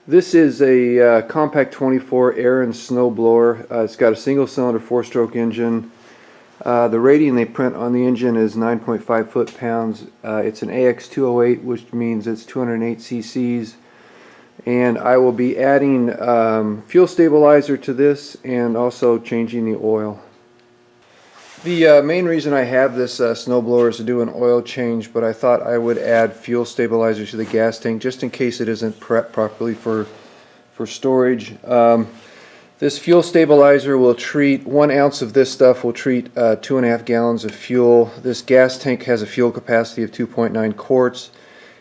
This is a Compact 24 Ariens snowblower. It's got a single cylinder 4-stroke engine. The rating they print on the engine is 9.5 foot-pounds. It's an AX208, which means it's 208 cc's. And I will be adding fuel stabilizer to this and also changing the oil. The main reason I have this snowblower is to do an oil change, but I thought I would add fuel stabilizer to the gas tank just in case it isn't prepped properly for storage. This fuel stabilizer will treat 1 ounce of this stuff will treat 2.5 gallons of fuel. This gas tank has a fuel capacity of 2.9 quarts.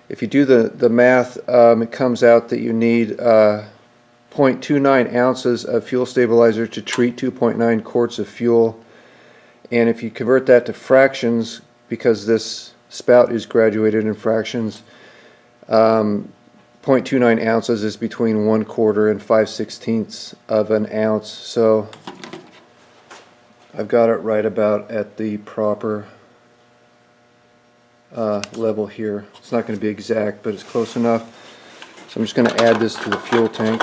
If you do the math, it comes out that you need 0.29 ounces of fuel stabilizer to treat 2.9 quarts of fuel. And if you convert that to fractions, because this spout is graduated in fractions, 0.29 ounces is between 1/4 and 5/16 of an ounce. So I've got it right about at the proper level here. It's not going to be exact, but it's close enough. So I'm just going to add this to the fuel tank.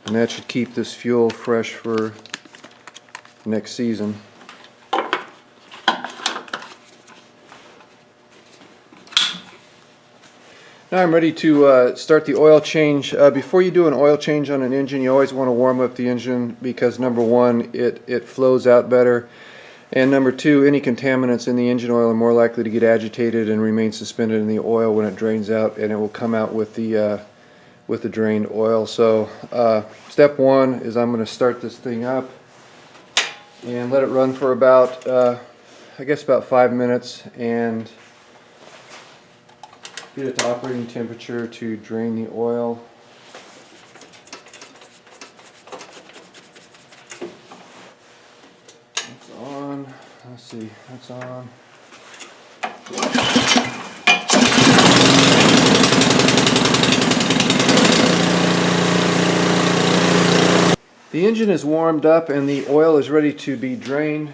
And that should keep this fuel fresh for next season. Now I'm ready to start the oil change. Before you do an oil change on an engine, you always want to warm up the engine because number one, it flows out better, and number two, any contaminants in the engine oil are more likely to get agitated and remain suspended in the oil when it drains out, and it will come out with the drained oil. So step one is I'm going to start this thing up and let it run for about I guess about 5 minutes and get it to operating temperature to drain the oil. It's on. Let's see, that's on. The engine is warmed up and the oil is ready to be drained.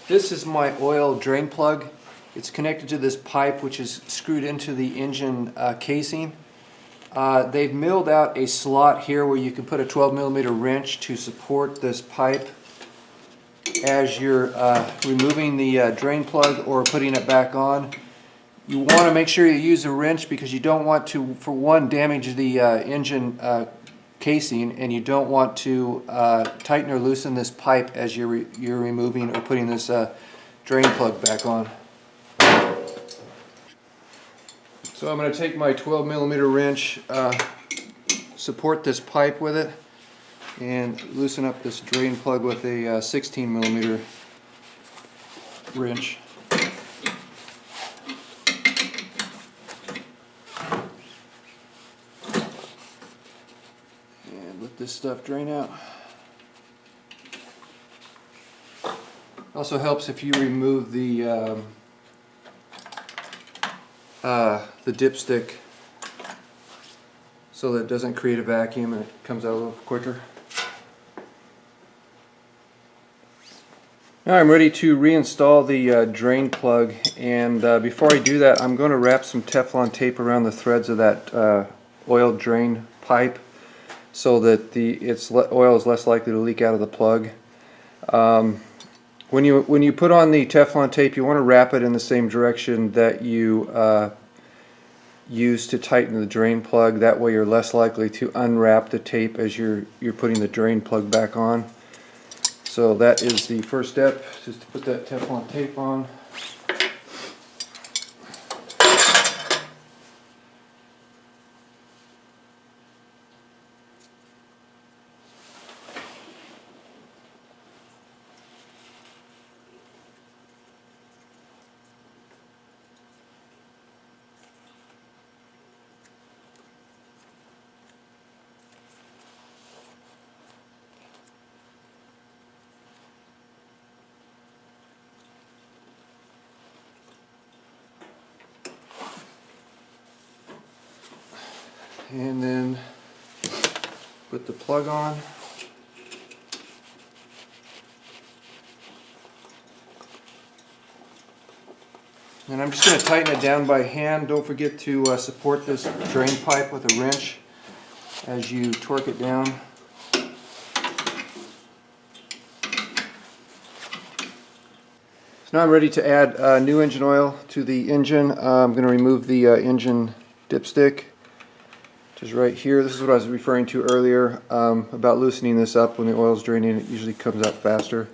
This is my oil drain plug. It's connected to this pipe which is screwed into the engine casing. They've milled out a slot here where you can put a 12mm wrench to support this pipe as you're removing the drain plug or putting it back on. You want to make sure you use a wrench because you don't want to, for one, damage the engine casing, and you don't want to tighten or loosen this pipe as you're removing or putting this drain plug back on. So I'm going to take my 12mm wrench, support this pipe with it, and loosen up this drain plug with a 16mm wrench. Let this stuff drain out. Also helps if you remove the dipstick so that it doesn't create a vacuum and it comes out a little quicker. Now I'm ready to reinstall the drain plug, and before I do that I'm going to wrap some Teflon tape around the threads of that oil drain pipe so that oil is less likely to leak out of the plug. When you put on the Teflon tape, you want to wrap it in the same direction that you use to tighten the drain plug. That way you're less likely to unwrap the tape as you're putting the drain plug back on. So that is the first step, just to put that Teflon tape on. And then put the plug on. And I'm just going to tighten it down by hand. Don't forget to support this drain pipe with a wrench as you torque it down. So now I'm ready to add new engine oil to the engine. I'm going to remove the engine dipstick, which is right here. This is what I was referring to earlier about loosening this up. When the oil is draining, it usually comes out faster.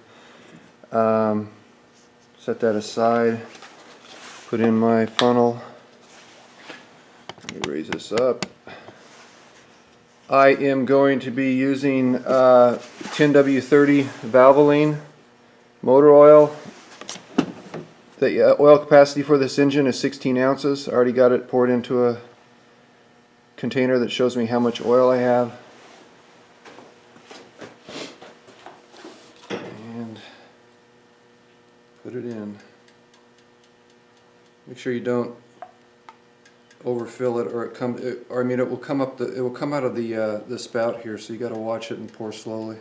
Set that aside. Put in my funnel. Let me raise this up. I am going to be using 10W30 Valvoline motor oil. The oil capacity for this engine is 16 ounces. I already got it poured into a container that shows me how much oil I have. And put it in. Make sure you don't overfill it, or it will come up. It will come out of the spout here. So you got to watch it and pour slowly.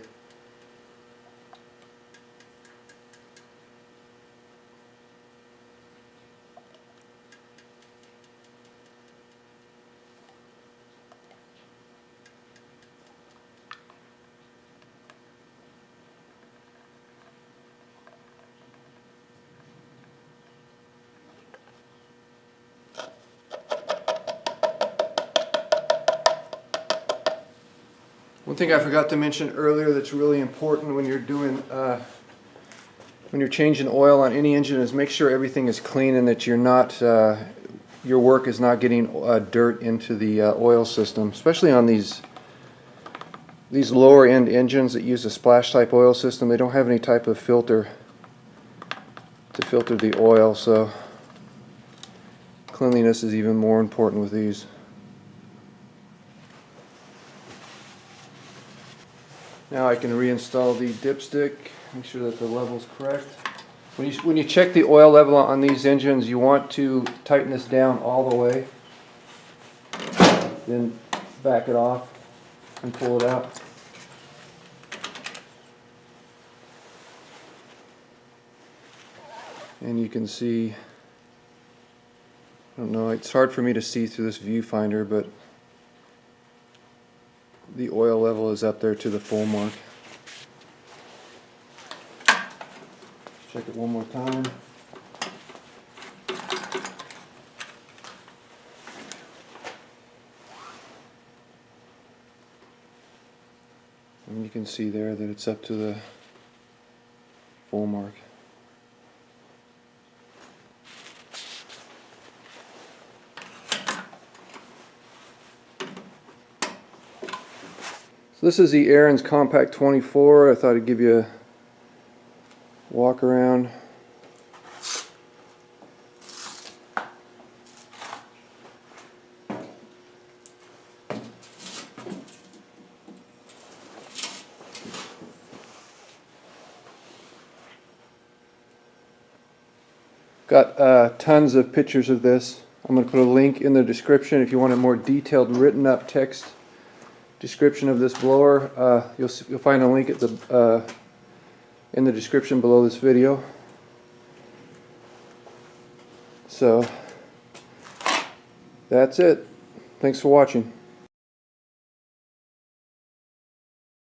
One thing I forgot to mention earlier that's really important when you're doing when you're changing oil on any engine is make sure everything is clean and that you're not your work is not getting dirt into the oil system, especially on these lower end engines that use a splash type oil system. They don't have any type of filter to filter the oil, so cleanliness is even more important with these. Now I can reinstall the dipstick, make sure that the level is correct. When you check the oil level on these engines, you want to tighten this down all the way, then back it off and pull it out. And you can see, I don't know, it's hard for me to see through this viewfinder, but the oil level is up there to the full mark. Check it one more time. And you can see there that it's up to the full mark. This is the Ariens Compact 24. I thought I'd give you a walk around. Got tons of pictures of this. I'm going to put a link in the description if you want a more detailed written up text description of this blower. You'll find a link at in the description below this video. So that's it. Thanks for watching.